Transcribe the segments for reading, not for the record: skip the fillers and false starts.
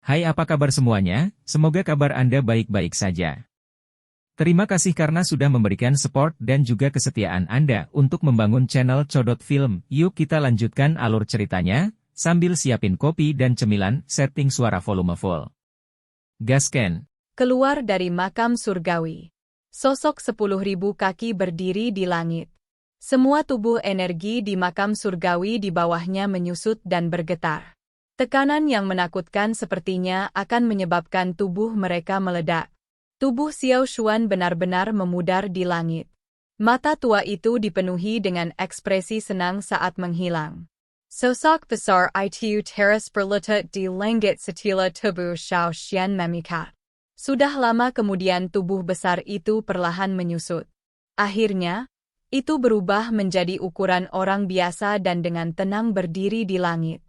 Hai, apa kabar semuanya? Semoga kabar Anda baik-baik saja. Terima kasih karena sudah memberikan support dan juga kesetiaan Anda untuk membangun channel Codot Film. Yuk kita lanjutkan alur ceritanya, sambil siapin kopi dan cemilan, setting suara volume full. Gasken. Keluar dari makam surgawi. Sosok 10.000 kaki berdiri di langit. Semua tubuh energi di makam surgawi di bawahnya menyusut dan bergetar. Tekanan yang menakutkan sepertinya akan menyebabkan tubuh mereka meledak. Tubuh Xiao Xuan benar-benar memudar di langit. Mata tua itu dipenuhi dengan ekspresi senang saat menghilang. Sosok besar itu teras berlutut di langit setelah tubuh Xiao Xian memikat. Sudah lama kemudian tubuh besar itu perlahan menyusut. Akhirnya, itu berubah menjadi ukuran orang biasa dan dengan tenang berdiri di langit.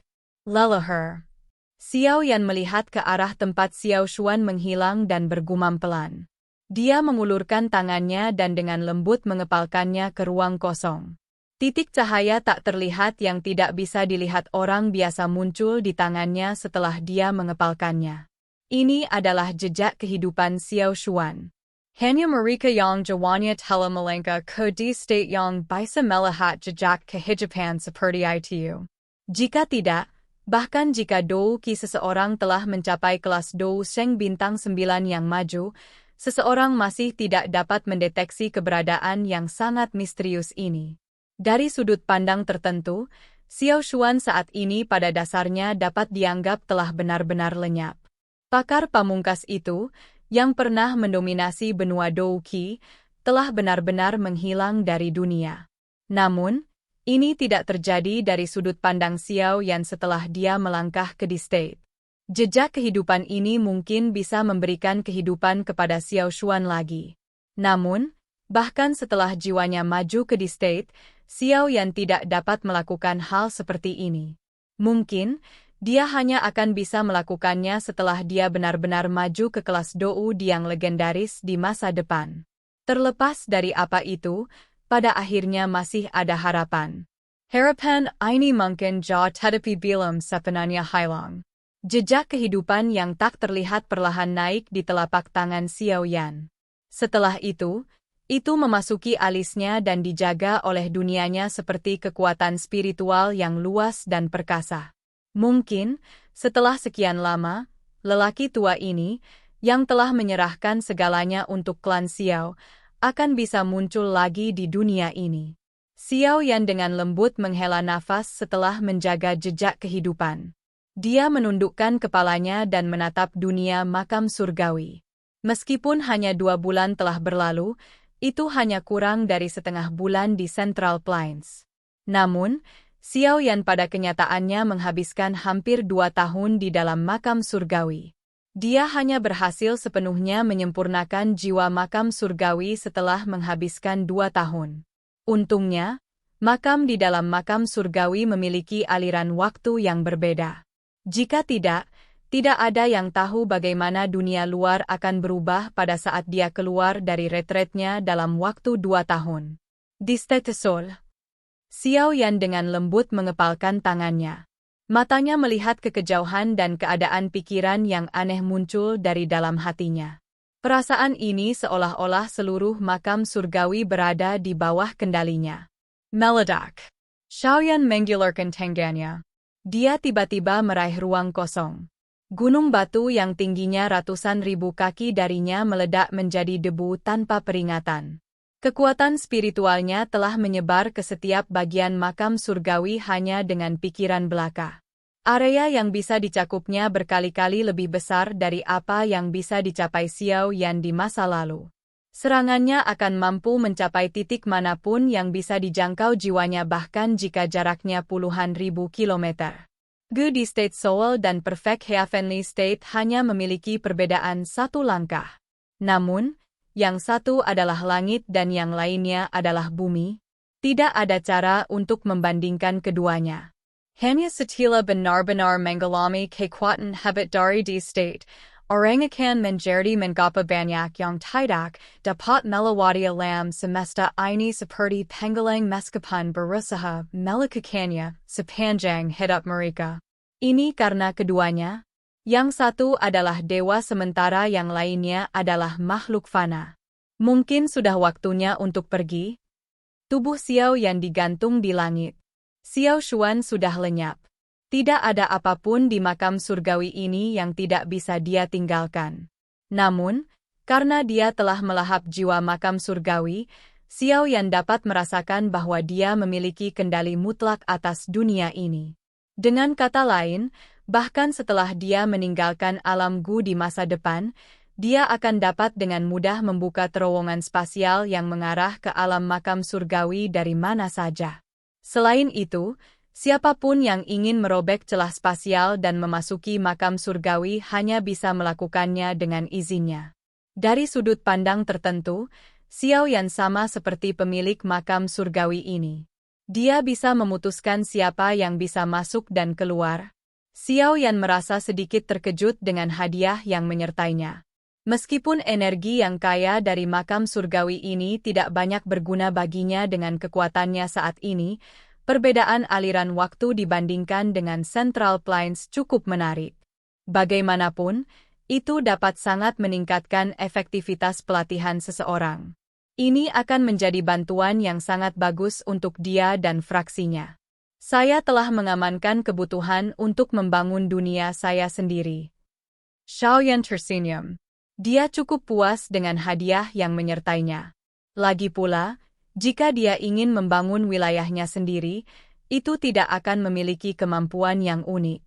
Leluhur. Xiao Yan melihat ke arah tempat Xiao Xuan menghilang dan bergumam pelan. Dia mengulurkan tangannya dan dengan lembut mengepalkannya ke ruang kosong. Titik cahaya tak terlihat yang tidak bisa dilihat orang biasa muncul di tangannya setelah dia mengepalkannya. Ini adalah jejak kehidupan Xiao Xuan. Hanya mereka yang jawanya telah melangkah ke di state yang bisa melihat jejak kehidupan seperti itu. Jika tidak, bahkan jika Dou Qi seseorang telah mencapai kelas Dou Sheng bintang 9 yang maju, seseorang masih tidak dapat mendeteksi keberadaan yang sangat misterius ini. Dari sudut pandang tertentu, Xiao Xuan saat ini pada dasarnya dapat dianggap telah benar-benar lenyap. Pakar pamungkas itu, yang pernah mendominasi benua Dou Qi, telah benar-benar menghilang dari dunia. Namun, ini tidak terjadi dari sudut pandang Xiao Yan setelah dia melangkah ke di state. Jejak kehidupan ini mungkin bisa memberikan kehidupan kepada Xiao Xuan lagi. Namun, bahkan setelah jiwanya maju ke di state, Xiao Yan tidak dapat melakukan hal seperti ini. Mungkin, dia hanya akan bisa melakukannya setelah dia benar-benar maju ke kelas Dou yang legendaris di masa depan. Terlepas dari apa itu, pada akhirnya masih ada harapan. Harapan ini mungkin jauh tetapi belum sepenuhnya hilang. Jejak kehidupan yang tak terlihat perlahan naik di telapak tangan Xiao Yan. Setelah itu memasuki alisnya dan dijaga oleh dunianya seperti kekuatan spiritual yang luas dan perkasa. Mungkin, setelah sekian lama, lelaki tua ini, yang telah menyerahkan segalanya untuk klan Xiao, akan bisa muncul lagi di dunia ini. Xiao Yan dengan lembut menghela nafas setelah menjaga jejak kehidupan. Dia menundukkan kepalanya dan menatap dunia makam surgawi. Meskipun hanya 2 bulan telah berlalu, itu hanya kurang dari setengah bulan di Central Plains. Namun, Xiao Yan pada kenyataannya menghabiskan hampir 2 tahun di dalam makam surgawi. Dia hanya berhasil sepenuhnya menyempurnakan jiwa makam surgawi setelah menghabiskan 2 tahun. Untungnya, makam di dalam makam surgawi memiliki aliran waktu yang berbeda. Jika tidak ada yang tahu bagaimana dunia luar akan berubah pada saat dia keluar dari retretnya dalam waktu 2 tahun. Di State Sol, Xiao Yan dengan lembut mengepalkan tangannya. Matanya melihat ke kejauhan dan keadaan pikiran yang aneh muncul dari dalam hatinya. Perasaan ini seolah-olah seluruh makam surgawi berada di bawah kendalinya. Meledak. Xiaoyan menggilarkan tangannya. Dia tiba-tiba meraih ruang kosong. Gunung batu yang tingginya ratusan ribu kaki darinya meledak menjadi debu tanpa peringatan. Kekuatan spiritualnya telah menyebar ke setiap bagian makam surgawi hanya dengan pikiran belaka. Area yang bisa dicakupnya berkali-kali lebih besar dari apa yang bisa dicapai Xiao Yan di masa lalu. Serangannya akan mampu mencapai titik manapun yang bisa dijangkau jiwanya bahkan jika jaraknya puluhan ribu kilometer. Di State Seoul dan Perfect Heavenly State hanya memiliki perbedaan 1 langkah. Namun, yang satu adalah langit dan yang lainnya adalah bumi. Tidak ada cara untuk membandingkan keduanya. Hanya setelah benar-benar mengalami kekuatan hebat dari di state, orang akan menjadi mengapa banyak yang tidak dapat melewati alam semesta ini seperti penggalang meskipun berusaha melakukannya sepanjang hidup mereka. Ini karena keduanya, Yang satu adalah dewa sementara yang lainnya adalah makhluk fana. Mungkin sudah waktunya untuk pergi? Tubuh Xiao Yan digantung di langit. Xiao Xuan sudah lenyap. Tidak ada apapun di makam surgawi ini yang tidak bisa dia tinggalkan. Namun, karena dia telah melahap jiwa makam surgawi, Xiao Yan dapat merasakan bahwa dia memiliki kendali mutlak atas dunia ini. Dengan kata lain, bahkan setelah dia meninggalkan alam Gu di masa depan, dia akan dapat dengan mudah membuka terowongan spasial yang mengarah ke alam makam surgawi dari mana saja. Selain itu, siapapun yang ingin merobek celah spasial dan memasuki makam surgawi hanya bisa melakukannya dengan izinnya. Dari sudut pandang tertentu, Xiao Yan sama seperti pemilik makam surgawi ini. Dia bisa memutuskan siapa yang bisa masuk dan keluar. Xiao Yan merasa sedikit terkejut dengan hadiah yang menyertainya. Meskipun energi yang kaya dari makam surgawi ini tidak banyak berguna baginya dengan kekuatannya saat ini, perbedaan aliran waktu dibandingkan dengan Central Plains cukup menarik. Bagaimanapun, itu dapat sangat meningkatkan efektivitas pelatihan seseorang. Ini akan menjadi bantuan yang sangat bagus untuk dia dan fraksinya. Saya telah mengamankan kebutuhan untuk membangun dunia saya sendiri. Xiaoyan tersenyum. Dia cukup puas dengan hadiah yang menyertainya. Lagi pula, jika dia ingin membangun wilayahnya sendiri, itu tidak akan memiliki kemampuan yang unik.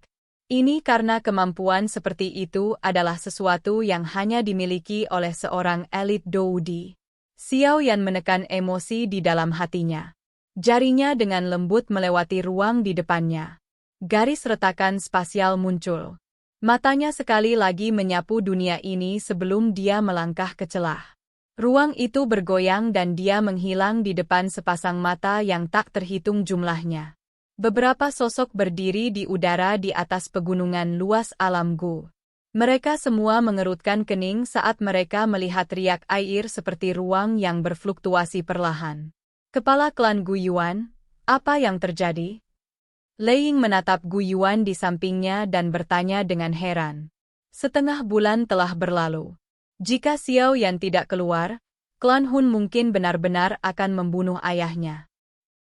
Ini karena kemampuan seperti itu adalah sesuatu yang hanya dimiliki oleh seorang elit Doudi. Xiao Yan menekan emosi di dalam hatinya. Jarinya dengan lembut melewati ruang di depannya. Garis retakan spasial muncul. Matanya sekali lagi menyapu dunia ini sebelum dia melangkah ke celah. Ruang itu bergoyang dan dia menghilang di depan sepasang mata yang tak terhitung jumlahnya. Beberapa sosok berdiri di udara di atas pegunungan luas alam Gu. Mereka semua mengerutkan kening saat mereka melihat riak air seperti ruang yang berfluktuasi perlahan. Kepala klan Gu Yuan, apa yang terjadi? Lei Ying menatap Gu Yuan di sampingnya dan bertanya dengan heran. Setengah bulan telah berlalu. Jika Xiao Yan tidak keluar, klan Hun mungkin benar-benar akan membunuh ayahnya.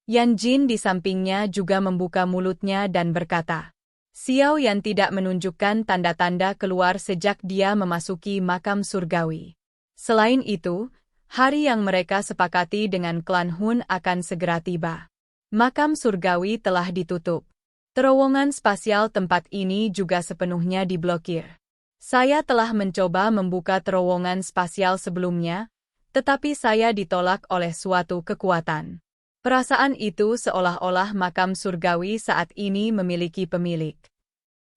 Yan Jin di sampingnya juga membuka mulutnya dan berkata, Xiao Yan tidak menunjukkan tanda-tanda keluar sejak dia memasuki makam surgawi. Selain itu, hari yang mereka sepakati dengan klan Hun akan segera tiba. Makam surgawi telah ditutup. Terowongan spasial tempat ini juga sepenuhnya diblokir. Saya telah mencoba membuka terowongan spasial sebelumnya, tetapi saya ditolak oleh suatu kekuatan. Perasaan itu seolah-olah makam surgawi saat ini memiliki pemilik.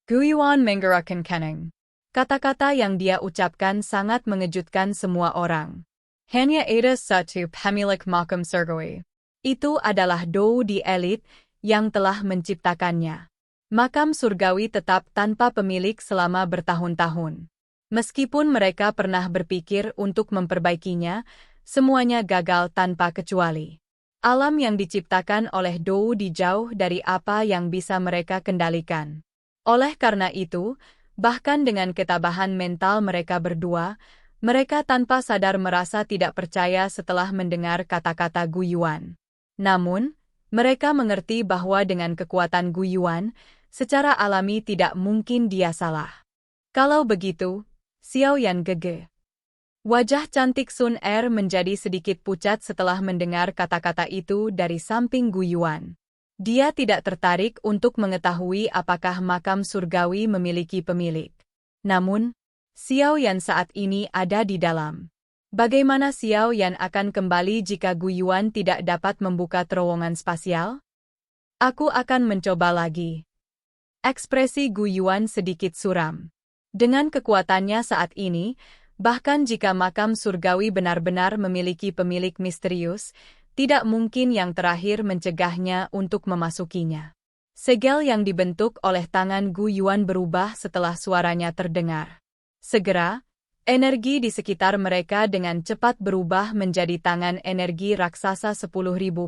Gu Yuan menggerakkan kening. Kata-kata yang dia ucapkan sangat mengejutkan semua orang. Hanya ada satu pemilik makam surgawi. Itu adalah Dou di elit yang telah menciptakannya. Makam surgawi tetap tanpa pemilik selama bertahun-tahun. Meskipun mereka pernah berpikir untuk memperbaikinya, semuanya gagal tanpa kecuali. Alam yang diciptakan oleh Dou di jauh dari apa yang bisa mereka kendalikan. Oleh karena itu, bahkan dengan ketabahan mental mereka berdua, mereka tanpa sadar merasa tidak percaya setelah mendengar kata-kata Gu Yuan. Namun, mereka mengerti bahwa dengan kekuatan Gu Yuan, secara alami tidak mungkin dia salah. Kalau begitu, Xiao Yan gege. Wajah cantik Sun Er menjadi sedikit pucat setelah mendengar kata-kata itu dari samping Gu Yuan. Dia tidak tertarik untuk mengetahui apakah makam surgawi memiliki pemilik. Namun, Xiao Yan saat ini ada di dalam. Bagaimana Xiao Yan akan kembali jika Gu Yuan tidak dapat membuka terowongan spasial? Aku akan mencoba lagi. Ekspresi Gu Yuan sedikit suram. Dengan kekuatannya saat ini, bahkan jika makam surgawi benar-benar memiliki pemilik misterius, tidak mungkin yang terakhir mencegahnya untuk memasukinya. Segel yang dibentuk oleh tangan Gu Yuan berubah setelah suaranya terdengar. Segera, energi di sekitar mereka dengan cepat berubah menjadi tangan energi raksasa 10.000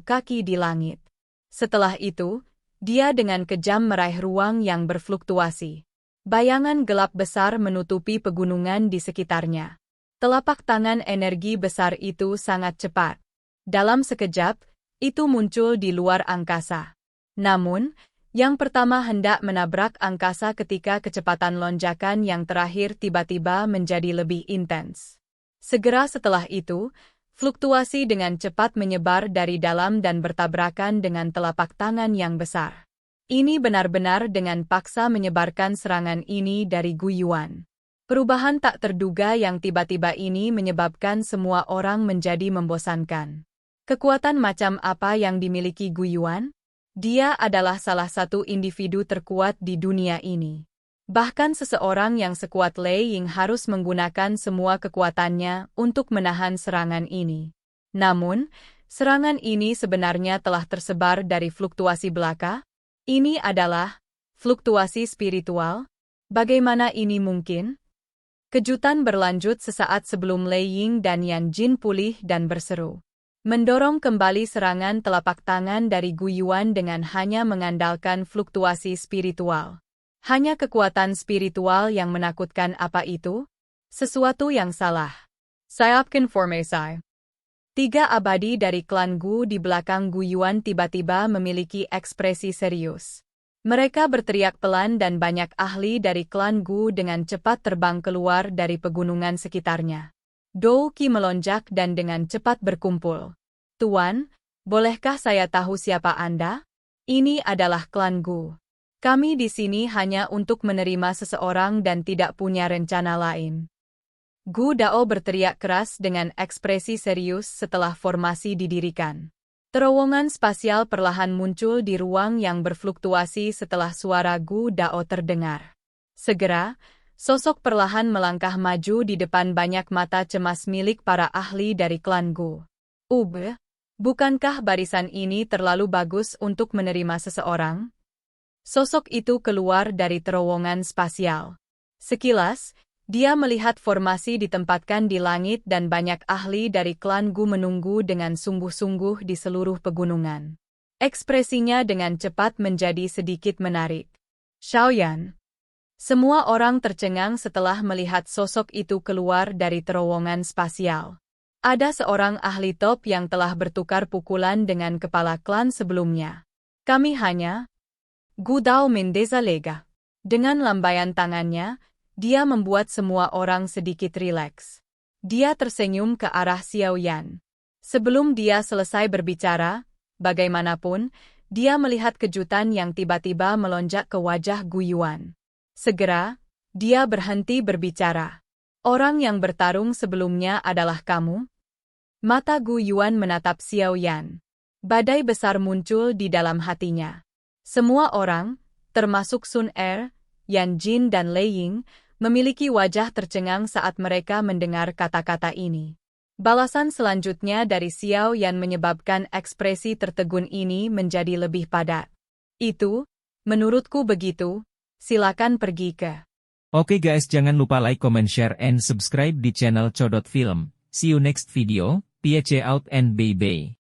kaki di langit. Setelah itu, dia dengan kejam meraih ruang yang berfluktuasi. Bayangan gelap besar menutupi pegunungan di sekitarnya. Telapak tangan energi besar itu sangat cepat. Dalam sekejap, itu muncul di luar angkasa. Namun, yang pertama hendak menabrak angkasa ketika kecepatan lonjakan yang terakhir tiba-tiba menjadi lebih intens. Segera setelah itu, fluktuasi dengan cepat menyebar dari dalam dan bertabrakan dengan telapak tangan yang besar. Ini benar-benar dengan paksa menyebarkan serangan ini dari Gu Yuan. Perubahan tak terduga yang tiba-tiba ini menyebabkan semua orang menjadi membosankan. Kekuatan macam apa yang dimiliki Gu Yuan? Dia adalah salah satu individu terkuat di dunia ini. Bahkan seseorang yang sekuat Lei Ying harus menggunakan semua kekuatannya untuk menahan serangan ini. Namun, serangan ini sebenarnya telah tersebar dari fluktuasi belaka. Ini adalah fluktuasi spiritual. Bagaimana ini mungkin? Kejutan berlanjut sesaat sebelum Lei Ying dan Yan Jin pulih dan berseru. Mendorong kembali serangan telapak tangan dari Gu Yuan dengan hanya mengandalkan fluktuasi spiritual. Hanya kekuatan spiritual yang menakutkan apa itu? Sesuatu yang salah. Sayapkan formasi. 3 abadi dari klan Gu di belakang Gu Yuan tiba-tiba memiliki ekspresi serius. Mereka berteriak pelan dan banyak ahli dari klan Gu dengan cepat terbang keluar dari pegunungan sekitarnya. Dou Qi melonjak dan dengan cepat berkumpul. Tuan, bolehkah saya tahu siapa Anda? Ini adalah klan Gu. Kami di sini hanya untuk menerima seseorang dan tidak punya rencana lain. Gu Dao berteriak keras dengan ekspresi serius setelah formasi didirikan. Terowongan spasial perlahan muncul di ruang yang berfluktuasi setelah suara Gu Dao terdengar. Segera, sosok perlahan melangkah maju di depan banyak mata cemas milik para ahli dari klan Gu. Bukankah barisan ini terlalu bagus untuk menerima seseorang? Sosok itu keluar dari terowongan spasial. Sekilas, dia melihat formasi ditempatkan di langit dan banyak ahli dari klan Gu menunggu dengan sungguh-sungguh di seluruh pegunungan. Ekspresinya dengan cepat menjadi sedikit menarik. Xiaoyan. Semua orang tercengang setelah melihat sosok itu keluar dari terowongan spasial. Ada seorang ahli top yang telah bertukar pukulan dengan kepala klan sebelumnya. Kami hanya... Gu Dao Mendeza lega. Dengan lambaian tangannya, dia membuat semua orang sedikit rileks. Dia tersenyum ke arah Xiao Yan. Sebelum dia selesai berbicara, bagaimanapun, dia melihat kejutan yang tiba-tiba melonjak ke wajah Gu Yuan. Segera, dia berhenti berbicara. Orang yang bertarung sebelumnya adalah kamu? Mata Gu Yuan menatap Xiao Yan. Badai besar muncul di dalam hatinya. Semua orang, termasuk Sun Er, Yan Jin dan Lei Ying, memiliki wajah tercengang saat mereka mendengar kata-kata ini. Balasan selanjutnya dari Xiao Yan menyebabkan ekspresi tertegun ini menjadi lebih padat. Itu, menurutku begitu. Silakan pergi ke. Oke guys, jangan lupa like, comment, share, and subscribe di channel Codot Film. See you next video. Peace out and bye-bye.